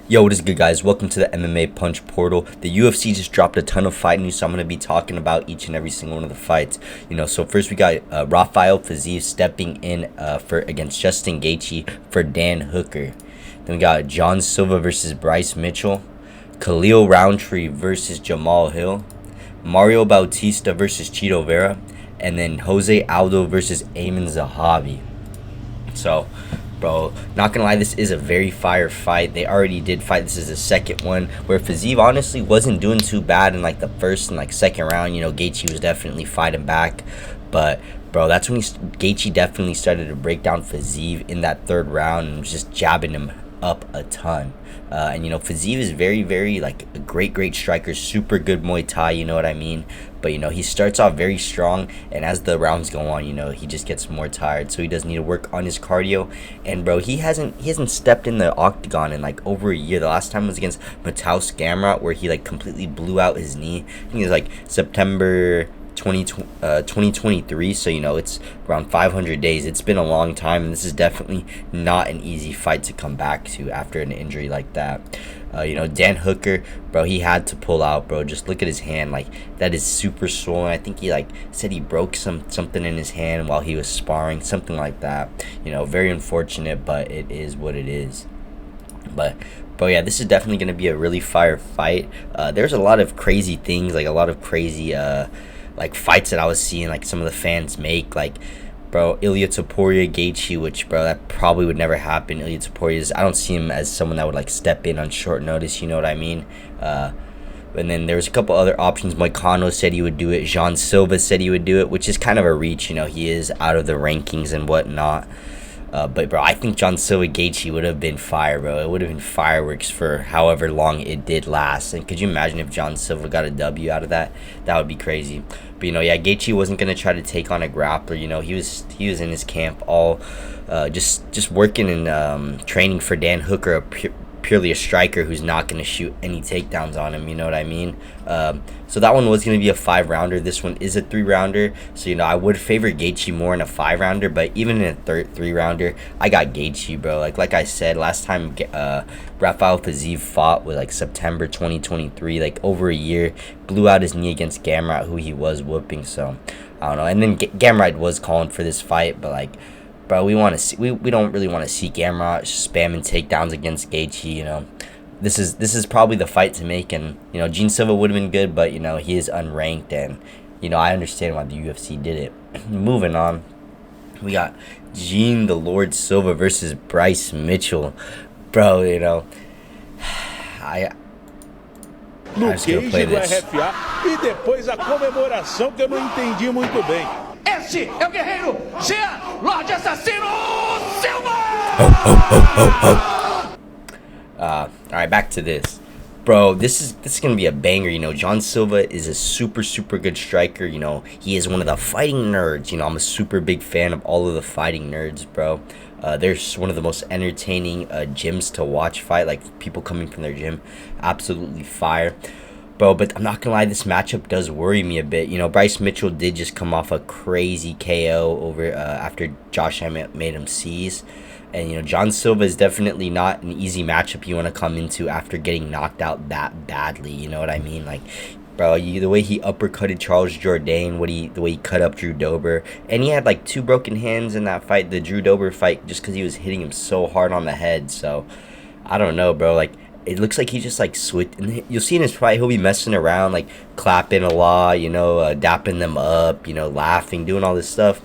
Yo, what is good, guys? Welcome to the MMA Punch Portal. The UFC just dropped a ton of fight news, so I'm going to be talking about each and every single one of the fights. So first we got Rafael Fiziev stepping in for against Justin Gaethje for Dan Hooker. Then we got John Silva versus Bryce Mitchell, Khalil Rountree versus Jamal Hill, Mario Bautista versus Chito Vera, and then Jose Aldo versus Amin Zahabi. So, bro, not gonna lie, this is a very fire fight. They already did fight. This is the second one where Fiziev honestly wasn't doing too bad in like the first and like second round. Gaethje was definitely fighting back, but bro, that's when Gaethje definitely started to break down Fiziev in that third round and was just jabbing him up a ton. Fiziev is very, very like a great striker, super good Muay Thai, you know what I mean? But he starts off very strong, and as the rounds go on, he just gets more tired, so he does need to work on his cardio. And bro, he hasn't stepped in the octagon in like over a year. The last time was against Mateusz Gamrot, where he like completely blew out his knee. I think it was like September 2023, so it's around 500 days. It's been a long time, and this is definitely not an easy fight to come back to after an injury like that. Dan Hooker, bro, he had to pull out, bro. Just look at his hand, like that is super swollen. I think he like said he broke something in his hand while he was sparring, something like that. Very unfortunate, but it is what it is. But yeah, this is definitely going to be a really fire fight. There's a lot of crazy things, like a lot of crazy like fights that I was seeing like some of the fans make, like bro, Ilia Topuria Gaethje, which bro, that probably would never happen. Ilia Topuria, I don't see him as someone that would like step in on short notice, you know what I mean? And then there was a couple other options. Moicano said he would do it. John Silva said he would do it, which is kind of a reach. He is out of the rankings and whatnot. But bro, I think John Silva Gaethje would have been fire, bro. It would have been fireworks for however long it did last. And could you imagine if John Silva got a W out of that? That would be crazy. But yeah, Gaethje wasn't gonna try to take on a grappler. He was in his camp all just working and training for Dan Hooker, purely a striker who's not going to shoot any takedowns on him, you know what I mean? So that one was going to be a 5-rounder. This one is a 3-rounder. So, I would favor Gaethje more in a 5-rounder, but even in a 3-rounder, I got Gaethje, bro. Like I said, last time Rafael Fiziev fought was like September 2023, like over a year, blew out his knee against Gamrot, who he was whooping, so I don't know. And then Gamrot was calling for this fight, but like, bro, we don't really want to see Gamrot spamming takedowns against Gaethje. This is probably the fight to make, and Gene Silva would have been good, but he is unranked, and I understand why the UFC did it. Moving on, we got Gene the Lord Silva versus Bryce Mitchell, bro. I'm just gonna play this. RFA e depois a comemoração que eu não entendi muito bem. Este é o guerreiro Jean Lorde Assassino Silva! Alright, back to this. Bro, this is gonna be a banger. John Silva is a super good striker. He is one of the fighting nerds. I'm a super big fan of all of the fighting nerds, bro. They're one of the most entertaining gyms to watch fight, like people coming from their gym. Absolutely fire. Bro, but I'm not gonna lie, this matchup does worry me a bit. Bryce Mitchell did just come off a crazy KO over after Josh Emmett made him seize. And, John Silva is definitely not an easy matchup you want to come into after getting knocked out that badly. You know what I mean? Like, bro, the way he uppercutted Charles Jourdain, the way he cut up Drew Dober. And he had, like, 2 broken hands in that fight, the Drew Dober fight, just because he was hitting him so hard on the head. So, I don't know, bro. Like, it looks like he just, like, switched. And you'll see in his fight, he'll be messing around, like, clapping a lot, dapping them up, laughing, doing all this stuff.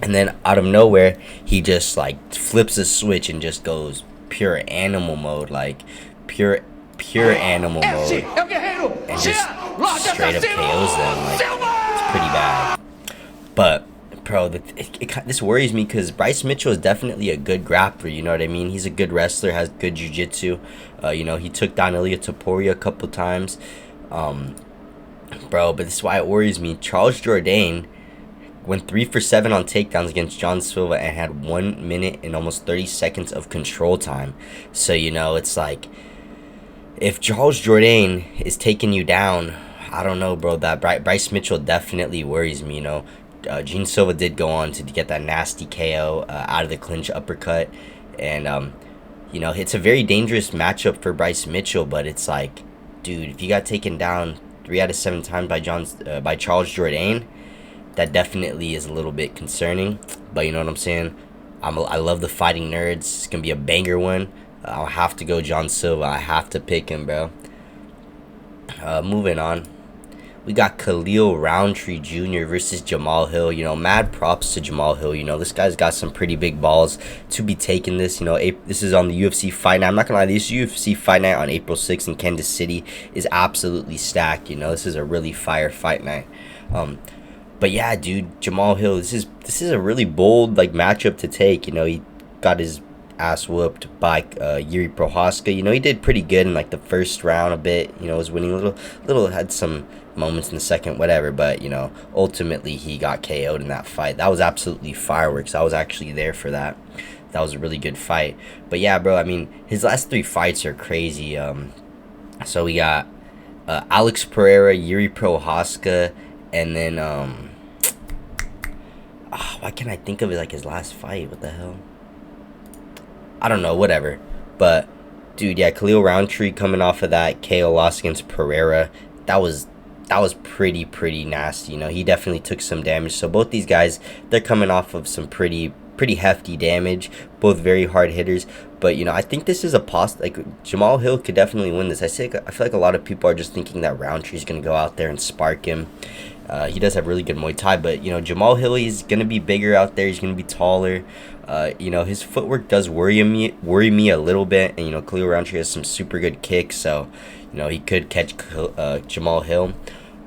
And then out of nowhere, he just like flips a switch and just goes pure animal mode, like pure animal mode, and just straight up KOs them. Like, it's pretty bad. But bro, this worries me because Bryce Mitchell is definitely a good grappler. You know what I mean? He's a good wrestler, has good jiu-jitsu. He took down Ilia Topuria a couple times. Bro, but this is why it worries me. Charles Jourdain went 3 for 7 on takedowns against John Silva and had 1 minute and almost 30 seconds of control time. So, it's like, if Charles Jourdain is taking you down, I don't know, bro. That Bryce Mitchell definitely worries me, Gene Silva did go on to get that nasty KO out of the clinch uppercut. And You know, it's a very dangerous matchup for Bryce Mitchell, but it's like, dude, if you got taken down 3 out of 7 times by Charles Jourdain, that definitely is a little bit concerning. But you know what I'm saying? I love the fighting nerds. It's gonna be a banger one. I'll have to go John Silva. I have to pick him, bro. Moving on. We got Khalil Rountree Jr. versus Jamal Hill. You know, mad props to Jamal Hill. You know, this guy's got some pretty big balls to be taking this. You know, this is on the UFC Fight Night. I'm not going to lie, this UFC Fight Night on April 6th in Kansas City is absolutely stacked. You know, this is a really fire fight night. But yeah, dude, Jamal Hill, this is a really bold, like, matchup to take. You know, he got his ass whooped by Yuri Prohaska. You know, he did pretty good in, like, the first round a bit. You know, was winning a little, had some moments in the second, whatever, but you know, ultimately he got KO'd in that fight. That was absolutely fireworks. I was actually there for that. That was a really good fight. But yeah, bro, I mean, his last 3 fights are crazy. So we got Alex Pereira, Yuri Prohaska, and then why can't I think of it, like, his last fight? What the hell? I don't know, whatever. But dude, yeah, Khalil Rountree coming off of that KO loss against Pereira, that was pretty nasty. You know, he definitely took some damage. So both these guys, they're coming off of some pretty hefty damage. Both very hard hitters. But you know, I think this is like, Jamal Hill could definitely win this. I feel like a lot of people are just thinking that Roundtree's gonna go out there and spark him. He does have really good Muay Thai, but you know, Jamal Hill, he's gonna be bigger out there. He's gonna be taller. You know, his footwork does worry me a little bit, and you know, Khalil Rountree has some super good kicks, so you know, he could catch Jamal Hill.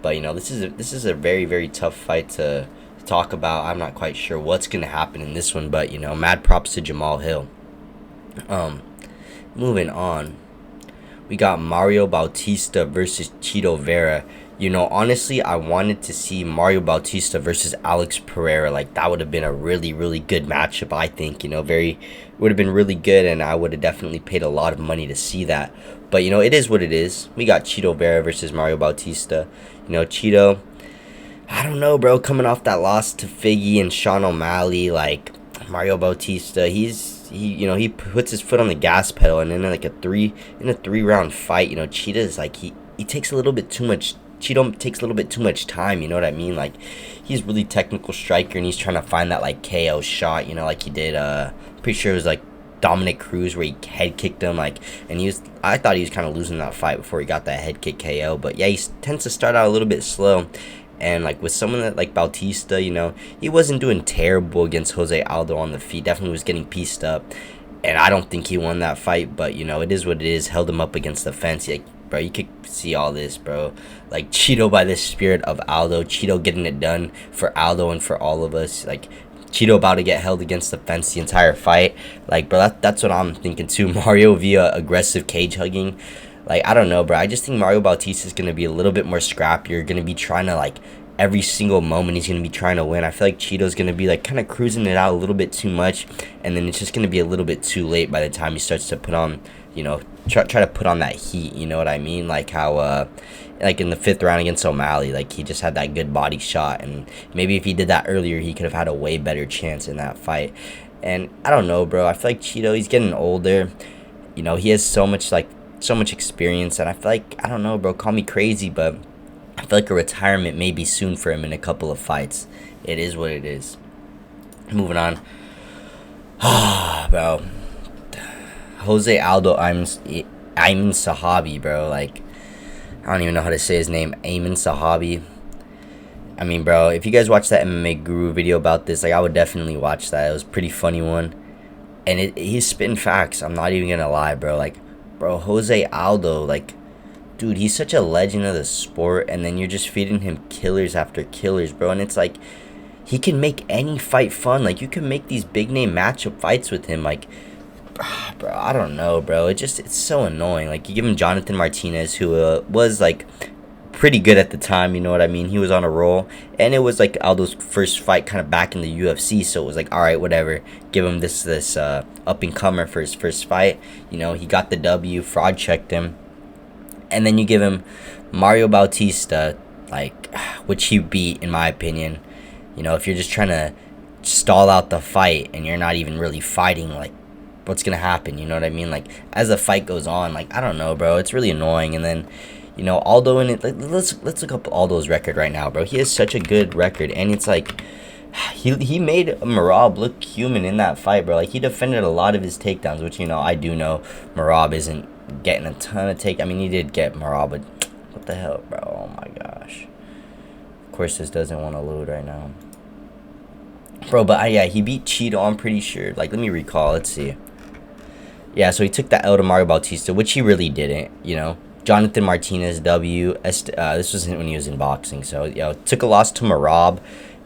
But you know, this is a very tough fight to talk about. I'm not quite sure what's gonna happen in this one, but you know, mad props to Jamal Hill. Moving on, we got Mario Bautista versus Chito Vera. You know, honestly, I wanted to see Mario Bautista versus Alex Pereira. Like, that would have been a really good matchup, I think. You know, would have been really good, and I would have definitely paid a lot of money to see that. But, you know, it is what it is. We got Chito Vera versus Mario Bautista. You know, Chito, I don't know, bro. Coming off that loss to Figgy and Sean O'Malley, like, Mario Bautista, he puts his foot on the gas pedal, and then like a 3-round fight, you know, Cheetah's like, he takes a little bit too much. Chito takes a little bit too much time, you know what I mean? Like, he's really technical striker, and he's trying to find that, like, KO shot, you know, like he did, pretty sure it was, like, Dominic Cruz, where he head kicked him, like, and I thought he was kind of losing that fight before he got that head kick KO, but yeah, he tends to start out a little bit slow, and, like, with someone that, like, Bautista, you know, he wasn't doing terrible against Jose Aldo on the feet, definitely was getting pieced up, and I don't think he won that fight, but, you know, it is what it is, held him up against the fence, like, bro, you could see all this, bro. Like, Chito by the spirit of Aldo. Chito getting it done for Aldo and for all of us. Like, Chito about to get held against the fence the entire fight. Like, bro, that's what I'm thinking too. Mario via aggressive cage hugging. Like, I don't know, bro. I just think Mario Bautista is going to be a little bit more scrappier. Going to be trying to, like, every single moment he's going to be trying to win. I feel like Chito's going to be, like, kind of cruising it out a little bit too much. And then it's just going to be a little bit too late by the time he starts to put on, you know, try to put on that heat, you know what I mean? Like how, like in the 5th round against O'Malley, like he just had that good body shot, and maybe if he did that earlier, he could have had a way better chance in that fight. And I don't know, bro. I feel like Chito, he's getting older. You know, he has so much experience, and I feel like, I don't know, bro. Call me crazy, but I feel like a retirement may be soon for him in a couple of fights. It is what it is. Moving on. Bro. Jose Aldo Ayman Zahabi, bro. Like, I don't even know how to say his name. Ayman Zahabi. I mean, bro, if you guys watched that MMA Guru video about this, like, I would definitely watch that. It was a pretty funny one. And he's spitting facts. I'm not even gonna lie, bro. Like, bro, Jose Aldo, like, dude, he's such a legend of the sport. And then you're just feeding him killers after killers, bro. And it's like, he can make any fight fun. Like, you can make these big name matchup fights with him. Like, bro, I don't know, bro. It's so annoying. Like, you give him Jonathan Martinez, who was, like, pretty good at the time, you know what I mean? He was on a roll, and it was, like, Aldo's first fight kind of back in the UFC, so it was like, all right, whatever. Give him this up-and-comer for his first fight. You know, he got the W, fraud checked him. And then you give him Mario Bautista, like, which he beat, in my opinion. You know, if you're just trying to stall out the fight and you're not even really fighting, like, what's gonna happen. You know what I mean? Like as the fight goes on, like I don't know, bro. It's really annoying. And then, you know, Aldo in it. Like, let's look up Aldo's record right now, bro. He has such a good record, and it's like he made Merab look human in that fight, bro. Like he defended a lot of his takedowns, which, you know, I do know Merab isn't getting a ton of take. I mean, he did get Merab, but what the hell, bro? Oh my gosh. Of course, this doesn't want to load right now, bro. But yeah, he beat Chito, I'm pretty sure. Like, let me recall. Let's see. Yeah, so he took that L to Mario Bautista, which he really didn't, you know. Jonathan Martinez, W. This was when he was in boxing. So, you know, took a loss to Merab.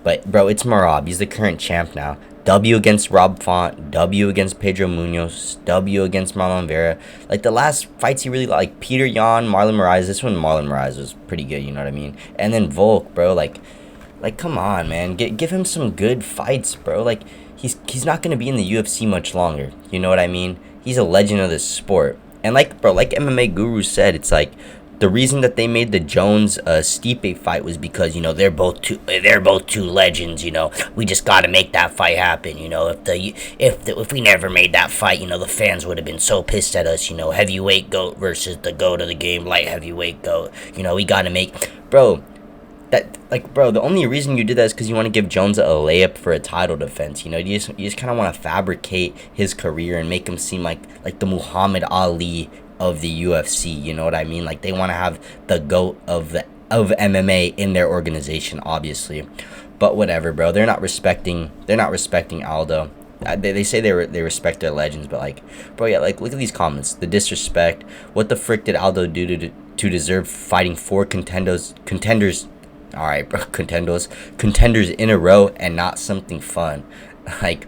But, bro, it's Merab. He's the current champ now. W against Rob Font. W against Pedro Munoz. W against Marlon Vera. Like, the last fights he really like. Peter Yan, Marlon Moraes. This one, Marlon Moraes was pretty good, you know what I mean? And then Volk, bro. Like come on, man. Give him some good fights, bro. Like, he's not going to be in the UFC much longer. You know what I mean? He's a legend of this sport. And, like, bro, like MMA Guru said, it's like, the reason that they made the Jones Stipe fight was because, you know, they're both two legends. You know, we just got to make that fight happen. You know, if we never made that fight, you know, the fans would have been so pissed at us. You know, heavyweight GOAT versus the GOAT of the game, light heavyweight GOAT. You know, we got to make, bro. Bro, the only reason you did that is because you want to give Jones a layup for a title defense. You know, you just kind of want to fabricate his career and make him seem like the Muhammad Ali of the UFC. You know what I mean? Like, they want to have the GOAT of MMA in their organization, obviously. But whatever, bro. They're not respecting Aldo. They say they respect their legends, but, like, bro, yeah, like, look at these comments. The disrespect. What the frick did Aldo do to deserve fighting 4 contenders? All right, bro, contenders in a row and not something fun. Like,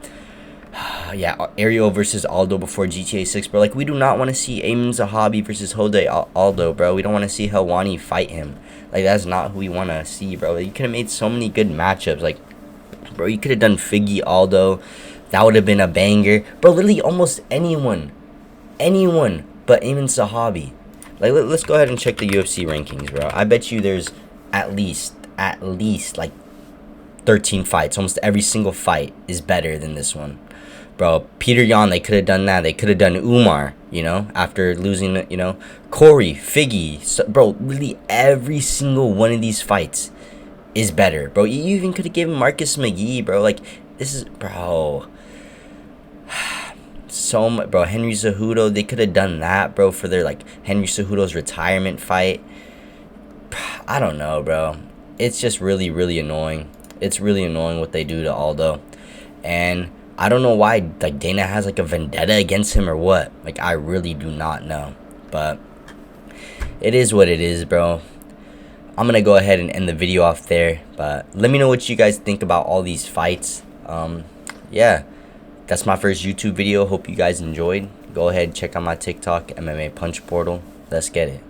yeah, Ariel versus Aldo before GTA 6, bro. Like, we do not want to see Ayman Zahabi versus Hode Aldo, bro. We don't want to see Helwani fight him. Like, that's not who we want to see, bro. You could have made so many good matchups. Like, bro, you could have done Figgy Aldo. That would have been a banger. Bro, literally almost anyone but Ayman Zahabi. Like, let's go ahead and check the UFC rankings, bro. I bet you there's at least like 13 fights. Almost every single fight is better than this one, bro. Peter Yan, they could have done that. They could have done Umar, you know, after losing, you know, Corey, Figgy, bro. Really, every single one of these fights is better, bro. You even could have given Marcus McGee, bro. Like, this is, bro. So much, bro. Henry Cejudo, they could have done that, bro, for their, like, Henry Cejudo's retirement fight. I don't know, bro. It's just really, really annoying. It's really annoying what they do to Aldo. And I don't know why, like, Dana has, like, a vendetta against him or what. Like, I really do not know. But it is what it is, bro. I'm going to go ahead and end the video off there. But let me know what you guys think about all these fights. Yeah. That's my first YouTube video. Hope you guys enjoyed. Go ahead, check out my TikTok, MMA Punch Portal. Let's get it.